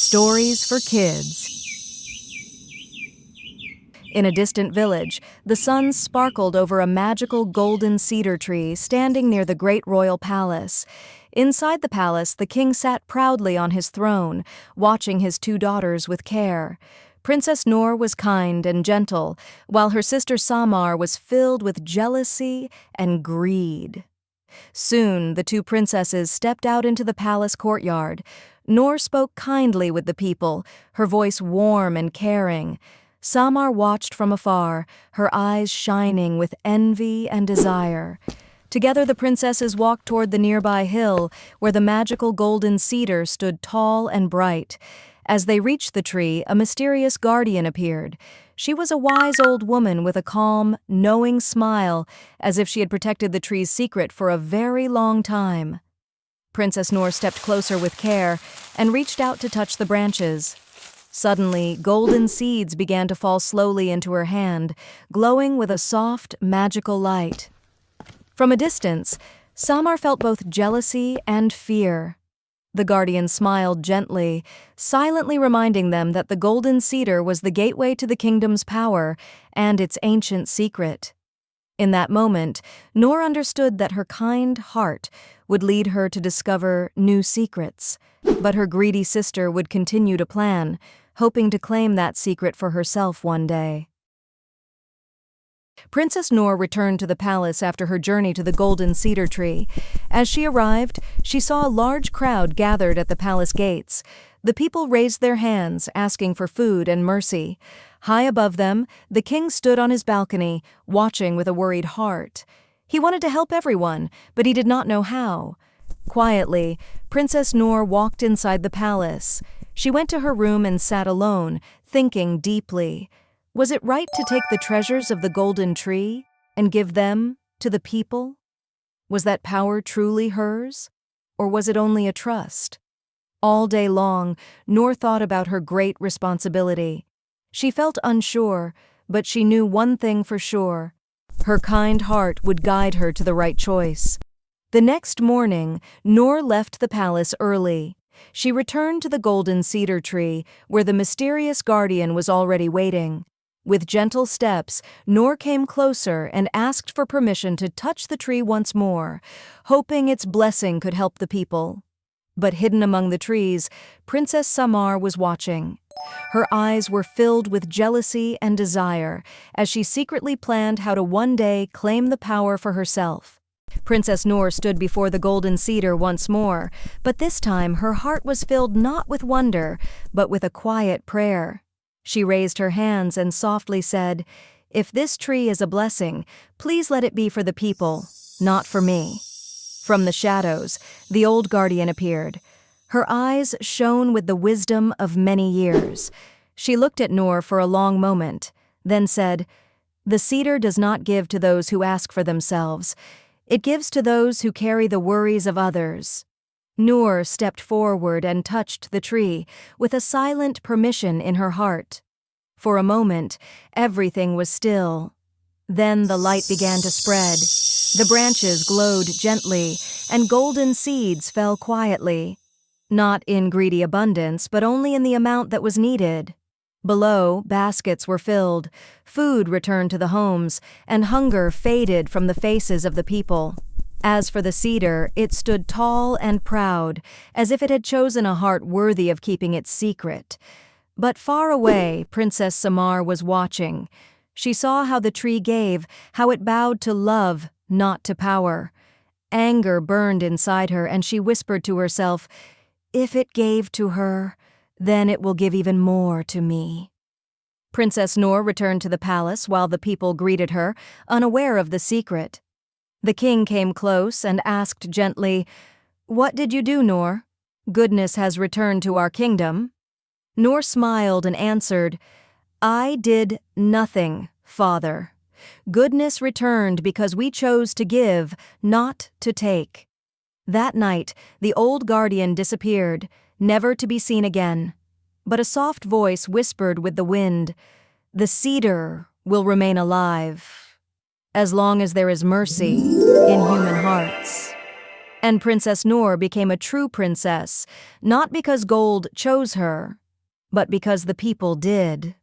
Stories for Kids. In a distant village, the sun sparkled over a magical golden cedar tree standing near the great royal palace. Inside the palace, the king sat proudly on his throne, watching his two daughters with care. Princess Noor was kind and gentle, while her sister Samar was filled with jealousy and greed. Soon, the two princesses stepped out into the palace courtyard. Noor spoke kindly with the people, her voice warm and caring. Samar watched from afar, her eyes shining with envy and desire. Together the princesses walked toward the nearby hill, where the magical golden cedar stood tall and bright. As they reached the tree, a mysterious guardian appeared. She was a wise old woman with a calm, knowing smile, as if she had protected the tree's secret for a very long time. Princess Noor stepped closer with care and reached out to touch the branches. Suddenly, golden seeds began to fall slowly into her hand, glowing with a soft, magical light. From a distance, Samar felt both jealousy and fear. The guardian smiled gently, silently reminding them that the golden cedar was the gateway to the kingdom's power and its ancient secret. In that moment, Noor understood that her kind heart would lead her to discover new secrets, but her greedy sister would continue to plan, hoping to claim that secret for herself one day. Princess Noor returned to the palace after her journey to the golden cedar tree. As she arrived, she saw a large crowd gathered at the palace gates. The people raised their hands, asking for food and mercy. High above them, the king stood on his balcony, watching with a worried heart. He wanted to help everyone, but he did not know how. Quietly, Princess Noor walked inside the palace. She went to her room and sat alone, thinking deeply. Was it right to take the treasures of the golden tree and give them to the people? Was that power truly hers, or was it only a trust? All day long, Noor thought about her great responsibility. She felt unsure, but she knew one thing for sure. Her kind heart would guide her to the right choice. The next morning, Noor left the palace early. She returned to the golden cedar tree, where the mysterious guardian was already waiting. With gentle steps, Noor came closer and asked for permission to touch the tree once more, hoping its blessing could help the people. But hidden among the trees, Princess Samar was watching. Her eyes were filled with jealousy and desire, as she secretly planned how to one day claim the power for herself. Princess Noor stood before the golden cedar once more, but this time her heart was filled not with wonder, but with a quiet prayer. She raised her hands and softly said, "If this tree is a blessing, please let it be for the people, not for me." From the shadows, the old guardian appeared. Her eyes shone with the wisdom of many years. She looked at Noor for a long moment, then said, "The cedar does not give to those who ask for themselves. It gives to those who carry the worries of others." Noor stepped forward and touched the tree, with a silent permission in her heart. For a moment, everything was still. Then the light began to spread. The branches glowed gently, and golden seeds fell quietly. Not in greedy abundance, but only in the amount that was needed. Below, baskets were filled, food returned to the homes, and hunger faded from the faces of the people. As for the cedar, it stood tall and proud, as if it had chosen a heart worthy of keeping its secret. But far away, Princess Samar was watching. She saw how the tree gave, how it bowed to love, not to power. Anger burned inside her, and she whispered to herself, "If it gave to her, then it will give even more to me." Princess Noor returned to the palace while the people greeted her, unaware of the secret. The king came close and asked gently, "What did you do, Noor? Goodness has returned to our kingdom." Noor smiled and answered, "I did nothing, Father. Goodness returned because we chose to give, not to take." That night, the old guardian disappeared, never to be seen again. But a soft voice whispered with the wind, "The cedar will remain alive, as long as there is mercy in human hearts." And Princess Noor became a true princess, not because gold chose her, but because the people did.